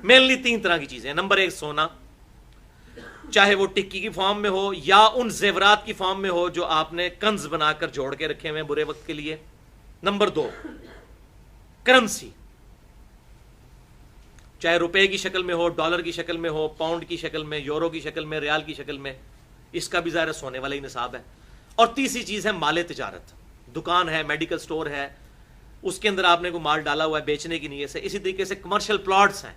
Mainly 3 तरह की चीजें। नंबर 1 सोना, चाहे वो टिक्की की फॉर्म में हो या उन जेवरात की फॉर्म में हो जो आपने कंज बनाकर जोड़ के रखे हुए हैं बुरे वक्त के लिए। नंबर 2 करेंसी, चाहे रुपए की शक्ल में हो, डॉलर की शक्ल में हो, पाउंड की शक्ल में, यूरो की शक्ल में, रियाल की शक्ल में, इसका भी ज़ाहिर सोने वाला ही निसाब है। और तीसरी चीज है माले तिजारत, दुकान है, मेडिकल स्टोर है, उसके अंदर आपने को माल डाला हुआ है बेचने की नीयत से। इसी तरीके से कमर्शियल प्लॉट्स हैं,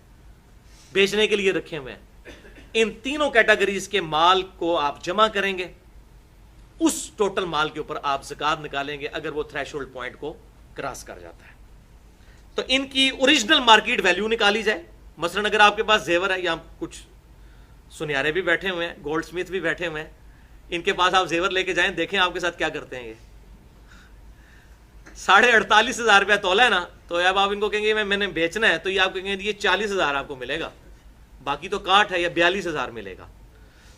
बेचने के लिए रखे हुए हैं। इन तीनों कैटेगरीज के माल को आप जमा करेंगे, उस टोटल माल के ऊपर आप ज़कात निकालेंगे अगर वो थ्रेशोल्ड पॉइंट को क्रॉस कर जाता है। तो इनकी ओरिजिनल मार्केट वैल्यू निकाली जाए। मसलन अगर आपके पास जेवर है, या कुछ सुनियारे भी बैठे हुए हैं, गोल्ड स्मिथ भी बैठे हुए हैं, इनके पास आप जेवर लेके जाएं, देखें आपके साथ क्या करते हैं। ये 48,500 रुपया तोला है ना, तो अब आप इनको कहेंगे मैंने बेचना है, तो ये आप कहेंगे ये 40,000 आपको मिलेगा, बाकी तो काट है, या 42,000 मिलेगा।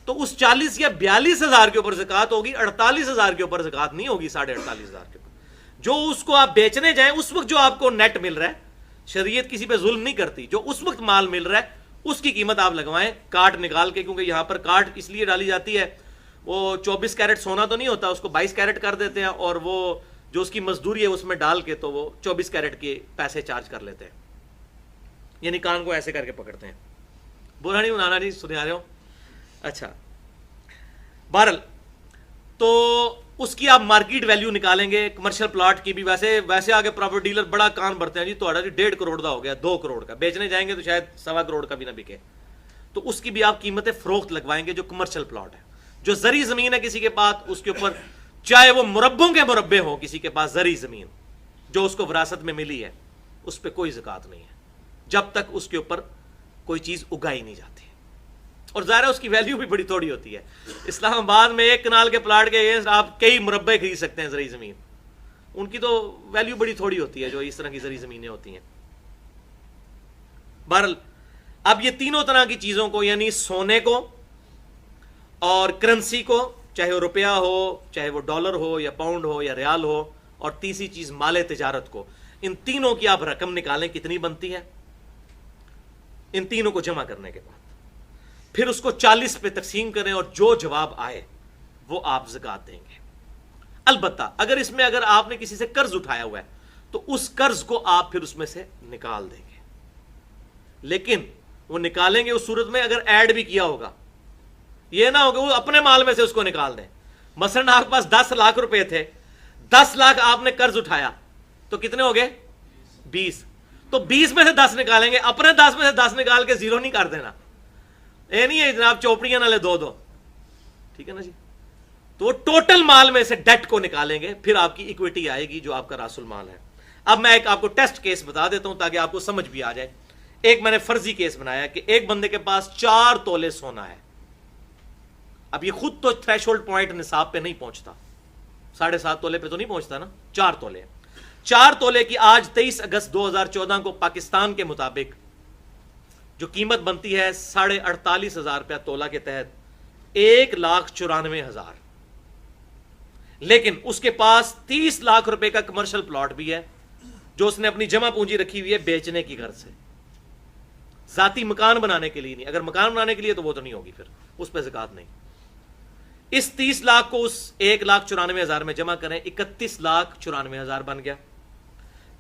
तो उस 40 या 42,000 के ऊपर ज़कात होगी, 48,000 के ऊपर ज़कात नहीं होगी, 48,500 के ऊपर। जो उसको आप बेचने जाएं उस वक्त जो आपको नेट मिल रहा है, शरीयत किसी पे जुल्म नहीं करती, जो उस वक्त माल मिल रहा है उसकी कीमत आप लगवाएं काट निकाल के। क्योंकि यहां पर काट इसलिए डाली जाती है, वो 24 कैरेट सोना तो नहीं होता, उसको 22 कैरेट कर देते हैं, और वो जो उसकी मजदूरी है उसमें डाल के तो वो 24 कैरेट के पैसे चार्ज कर लेते हैं, यानी कान को ऐसे करके पकड़ते हैं। बुरा नहीं बनाना, नहीं सुना रहे हो? अच्छा, बहरल तो उसकी आप मार्केट वैल्यू निकालेंगे, कमर्शियल प्लॉट की भी। वैसे आगे प्रॉपर्टी डीलर बड़ा कान भरते हैं जी, तो 1.5 करोड़ का हो गया, 2 करोड़ का बेचने जाएंगे तो शायद 1.25 करोड़ का भी ना बिके। तो उसकी भी आप कीमतें फरोख्त लगवाएंगे। जो कमर्शियल प्लॉट है, जो जरी जमीन है किसी के पास, उसके ऊपर चाहे वो मुरब्बों के मुरब्बे हो, किसी के पास जरी जमीन जो उसको विरासत में मिली है, उस पर कोई ज़कात नहीं है जब तक उसके ऊपर कोई चीज उगाई नहीं जाती। और ज़ाहिर है उसकी वैल्यू भी बड़ी थोड़ी होती है। इस्लामाबाद में 1 कनाल के प्लाट के अगेंस्ट आप कई मुरब्बे खरीद सकते हैं जरी जमीन, उनकी तो वैल्यू बड़ी थोड़ी होती है जो इस तरह की जरी जमीनें होती हैं। बहरहाल अब ये तीनों तरह की चीजों को, यानी सोने को और करेंसी को, चाहे वो रुपया हो, चाहे वो डॉलर हो या पाउंड हो या रियाल हो, और तीसरी चीज माले तिजारत को, इन तीनों की आप रकम निकालें कितनी बनती है। इन तीनों को जमा करने के बाद फिर उसको 40 पे तकसीम करें, और जो जवाब आए वो आप ज़कात देंगे। अलबत्ता अगर इसमें अगर आपने किसी से कर्ज उठाया हुआ है तो उस कर्ज को आप फिर उसमें से निकाल देंगे, लेकिन वो निकालेंगे उस सूरत में अगर ऐड भी किया होगा। ये ना होगा वो अपने माल में से उसको निकाल दें। मसलन आपके पास 10 लाख रुपए थे, 10 लाख आपने कर्ज उठाया, तो कितने हो गए? 20। तो 20 में से 10 निकालेंगे, अपने 10 में से 10 निकाल के 0 नहीं कर देना। ये नहीं है जनाब चौपड़ियां नाले 2-2, ठीक है ना जी। तो टोटल माल में से डेट को निकालेंगे, फिर आपकी इक्विटी आएगी जो आपका रासुल माल है। अब मैं एक आपको टेस्ट केस बता देता हूं ताकि आपको समझ भी आ जाए। एक मैंने फर्जी केस बनाया कि एक बंदे के पास 4 तोले सोना है। अब ये खुद तो थ्रेशोल्ड पॉइंट निसाब पे नहीं पहुंचता, 7.5 तोले पे तो नहीं पहुंचता ना, 4 तोले। 4 तोले की आज 23 अगस्त 2014 को पाकिस्तान के मुताबिक जो कीमत बनती है 48,500 रुपया तोला के तहत 1,94,000। लेकिन उसके पास 30 लाख रुपए का कमर्शियल प्लॉट भी है जो उसने अपनी जमा पूंजी रखी हुई है बेचने की गर्ज से, जाती मकान बनाने के लिए नहीं। अगर मकान बनाने के लिए तो वो तो नहीं होगी, फिर उस पर ज़कात नहीं। इस 30 लाख को उस 1,94,000 में जमा करें, 31,94,000 बन गया।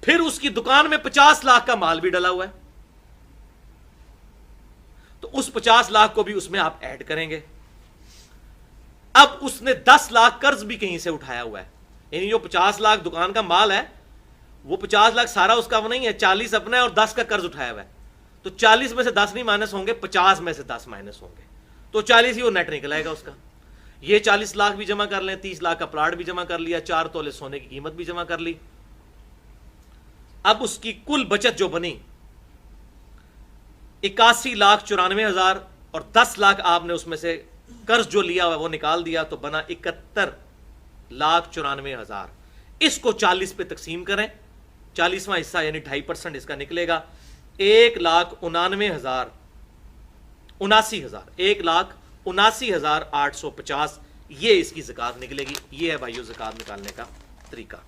फिर उसकी दुकान में 50 लाख का माल भी डला हुआ है, तो उस 50 लाख को भी उसमें आप ऐड करेंगे। अब उसने 10 लाख कर्ज भी कहीं से उठाया हुआ है, यानी जो 50 लाख दुकान का माल है वो 50 लाख सारा उसका वो नहीं है, 40 अपना है और 10 का कर्ज उठाया हुआ है। तो 40 में से 10 नहीं माइनस होंगे, 50 में से 10 माइनस होंगे, तो 40 ही वो नेट निकल आएगा उसका। ये 40 लाख भी जमा कर लें, 30 लाख का प्लाट भी जमा कर लिया, 4 तोले सोने की कीमत भी जमा कर ली। अब उसकी कुल बचत जो बनी 81,94,000, और 10 लाख आपने उसमें से कर्ज जो लिया हुआ वो निकाल दिया, तो बना 71,94,000। इसको 40 पे तकसीम करें, 40वां हिस्सा यानी 2.5% इसका निकलेगा 1,79,850। ये इसकी ज़कात निकलेगी। ये है भाइयों ज़कात निकालने का तरीका।